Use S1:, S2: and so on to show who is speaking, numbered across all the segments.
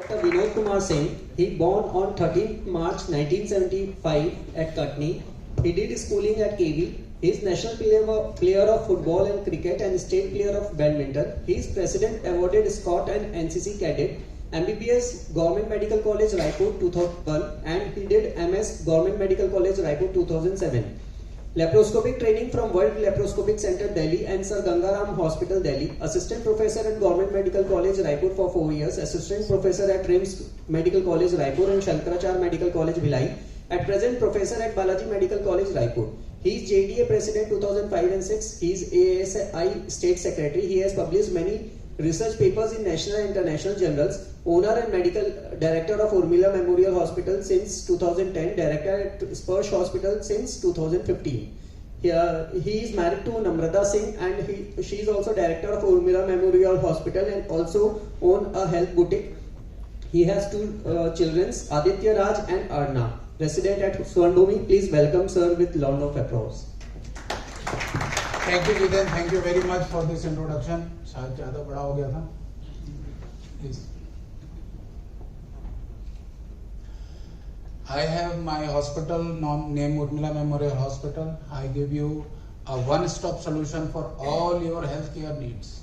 S1: Dr. Vinod Kumar Singh. He born on 13th March 1975 at Katni. He did schooling at KV. He is national player of football and cricket and state player of badminton. He is President awarded Scott and NCC cadet. MBBS Government Medical College Raipur 2001 and he did MS Government Medical College Raipur 2007. Laparoscopic training from World Laparoscopic Center Delhi and Sir Gangaram Hospital Delhi. Assistant professor at Government Medical College Raipur for 4 years. Assistant professor at RIMS Medical College Raipur and Shankaracharya Medical College Bhilai. At present professor at Balaji Medical College Raipur. He is JDA President 2005 and 6. He is ASI State Secretary. He has published many research papers in national and international journals. Owner and medical director of Urmila Memorial Hospital since 2010. Director at Sparsh Hospital since 2015. He is married to Namrata Singh and she is also director of Urmila Memorial Hospital and also own a health boutique. He has two children, Aditya Raj and Arna. Resident at Swarnbhumi. Please welcome sir with round of applause.
S2: Thank you, Jiten. Thank you very much for this introduction. शायद ज़्यादा बड़ा हो गया था. Please. I have my hospital named Urmila Memorial Hospital. I give you a one-stop solution for all your healthcare needs.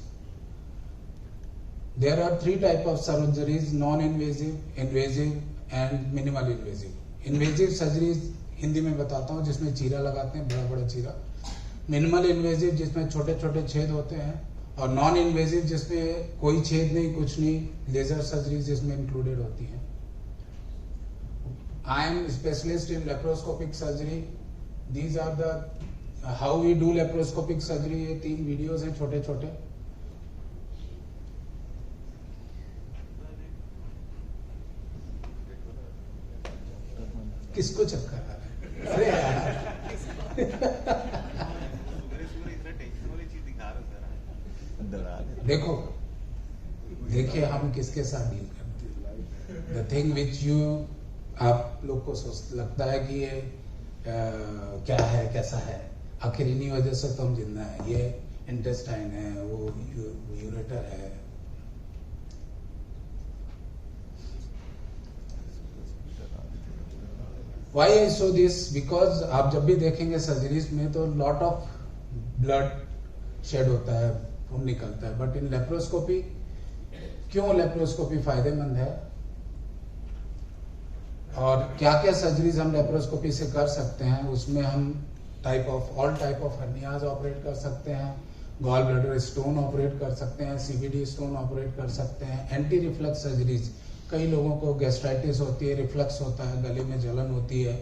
S2: There are 3 types of surgeries: non-invasive, invasive, and minimal invasive. Invasive surgeries Hindi में बताता हूँ, जिसमें चीरा लगाते हैं, बड़ा बड़ा चीरा. मिनिमल इन्वेजिव जिसमें छोटे छोटे छेद होते हैं, और नॉन इन्वेजिव जिसमें कोई छेद नहीं, कुछ नहीं, लेजर सर्जरी जिसमें इंक्लूडेड होती है. I am specialist in laparoscopic surgery. These are the how we do laparoscopic surgery. ये 3 वीडियोस हैं छोटे छोटे. किसको चक्कर आ रहा है? अरे यार देखो, देखिए हम किसके साथ डील करते हैं. द थिंग विच यू, आप लोग को लगता है कि ये क्या है, कैसा है, आखिर इन्हीं वजह से तो हम जिंदा है. ये इंटेस्टाइन है, वो यूरेटर है. Why I show this? Because आप जब भी देखेंगे सर्जरीज में तो लॉट ऑफ ब्लड शेड होता है, खून निकलता है. बट इन लेप्रोस्कोपी, क्यों लेप्रोस्कोपी फायदेमंद है और क्या क्या सर्जरीज हम लेप्रोस्कोपी से कर सकते हैं, उसमें हम all type of hernias operate कर सकते हैं, गॉल ब्लैडर स्टोन ऑपरेट कर सकते हैं, सीबीडी स्टोन ऑपरेट कर सकते हैं. एंटी रिफ्लक्स सर्जरीज, कई लोगों को गैस्ट्राइटिस होती है, रिफ्लक्स होता है, गले में जलन होती है,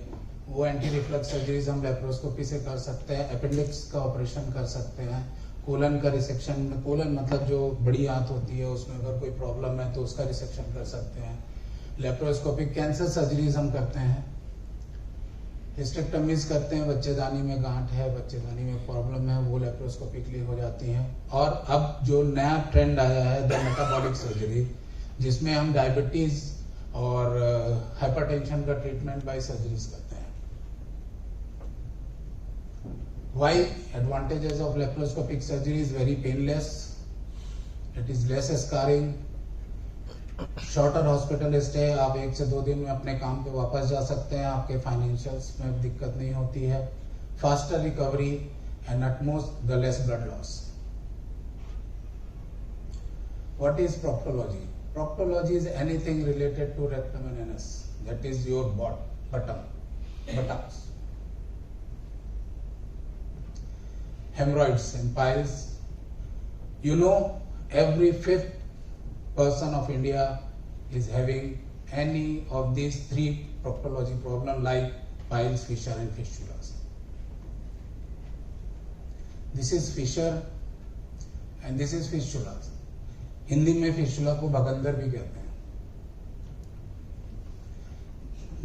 S2: वो एंटी रिफ्लक्स सर्जरीज हम लेप्रोस्कोपी से कर सकते हैं. अपेंडिक्स का ऑपरेशन कर सकते हैं. कोलन का रिसेक्शन, कोलन मतलब जो बड़ी आंत होती है, उसमें अगर कोई प्रॉब्लम है तो उसका रिसेक्शन कर सकते हैं. लेप्रोस्कोपिक कैंसर सर्जरीज हम करते हैं. हिस्टेक्टमीज करते हैं, बच्चेदानी में गांठ है, बच्चेदानी में प्रॉब्लम है, वो लेप्रोस्कोपिकली हो जाती हैं. और अब जो नया ट्रेंड आया है द मेटाबॉलिक सर्जरी, जिसमें हम डायबिटीज और हाइपरटेंशन का ट्रीटमेंट बाय सर्जरीज करते हैं. Why? Advantages of laparoscopic surgery is very painless. It is less scarring. Shorter hospital stay. आप 1 से 2 दिन में अपने काम पे वापस जा सकते हैं. आपके फाइनेंशियल्स में दिक्कत नहीं होती है. Faster recovery and at most the less blood loss. What is proctology? Proctology is anything related to rectum and anus. That is your buttocks. Hemorrhoids and piles. You know, every 5th person of India is having any of these 3 proctology problem, like piles, fissure and fistulas. This is fissure and this is fistulas. Hindi में fistula को भगंदर भी कहते हैं.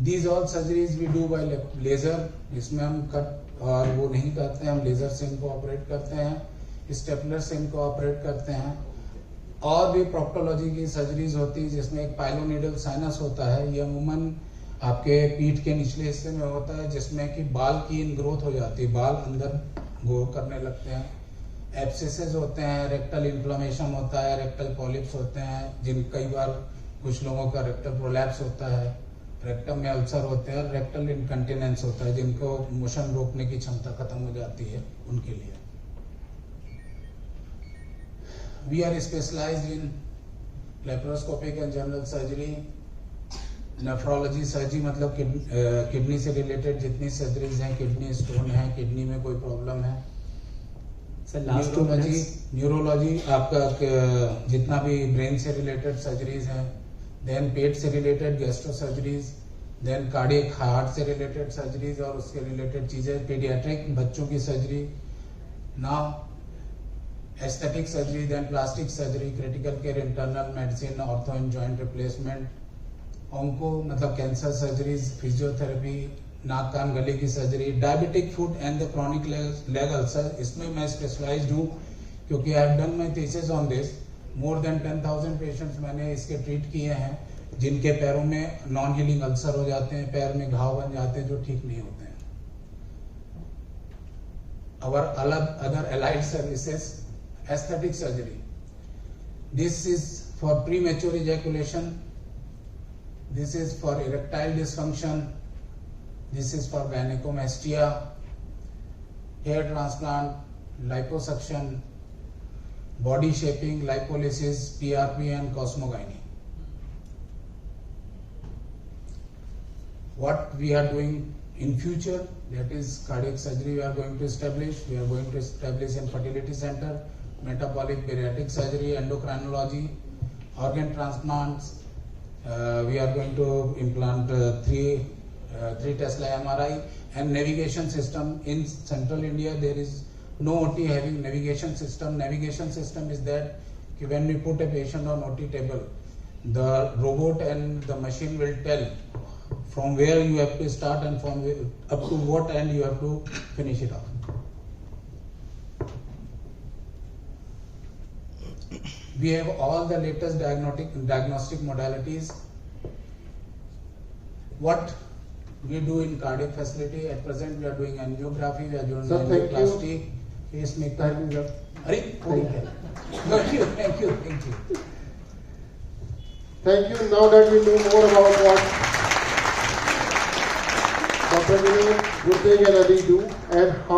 S2: These all surgeries we do by laser, जिसमें हम cut और वो नहीं करते हैं, हम लेजर से इनको ऑपरेट करते हैं, स्टेपलर से इनको ऑपरेट करते हैं. और भी प्रोक्टोलॉजी की सर्जरीज होती है, जिसमें एक पाइलोनिडल साइनस होता है. ये अमूमन आपके पीठ के निचले हिस्से में होता है, जिसमें कि बाल की इनग्रोथ हो जाती है, बाल अंदर ग्रो करने लगते हैं. एब्सेसेस होते हैं, रेक्टल इन्फ्लेमेशन होता है, रेक्टल पॉलिप्स होते हैं, जिन कई बार कुछ लोगों का रेक्टल प्रोलैप्स होता है, रेक्टम में अल्सर होते हैं, रेक्टल इनकंटिनेंस होता है, जिनको मोशन रोकने की क्षमता खत्म हो जाती है, उनके लिए we are specialised in laparoscopic and general surgery, nephrology surgery, मतलब किडनी से रिलेटेड जितनी सर्जरीज हैं, किडनी स्टोन है, किडनी में कोई प्रॉब्लम है, न्यूरोलॉजी, न्यूरोलॉजी आपका जितना भी ब्रेन से रिलेटेड सर्जरीज हैं, देन पेट से related gastro surgeries, then cardiac heart से रिलेटेड सर्जरीज और उसके रिलेटेड चीजें, पीडियाट्रिक बच्चों की surgery, now aesthetic surgery, then plastic surgery, critical care, internal medicine, ortho and joint replacement, onco मतलब कैंसर सर्जरीज, फिजियोथेरेपी, नाक कान गले की surgery, diabetic foot and the chronic leg ulcer, इसमें मैं स्पेशलाइज्ड हूँ क्योंकि I have done my thesis on this. More than 10,000 patients मैंने इसके ट्रीट किए हैं जिनके पैरों में नॉन हीलिंग अल्सर हो जाते हैं, पैर में घाव बन जाते हैं जो ठीक नहीं होते हैं। Our other allied services, aesthetic surgery. This is for premature ejaculation. This is for erectile dysfunction. This is for gynecomastia, hair transplant, liposuction, body shaping, lipolysis, PRP and cosmogyny. What we are doing in future, that is cardiac surgery we are going to establish. We are going to establish infertility center, metabolic bariatric surgery, endocrinology, organ transplants. We are going to implant 3 Tesla MRI and navigation system. In central India there is no OT having navigation system. Navigation system is that when we put a patient on OT table, the robot and the machine will tell from where you have to start and from where, up to what end you have to finish it off. We have all the latest diagnostic modalities. What we do in cardiac facility at present, we are doing angiography, we are doing angioplasty, pacemaker. Thank you.
S3: Thank you. Now that we know more about what Dr. Vinay Gurteg and Adi do and how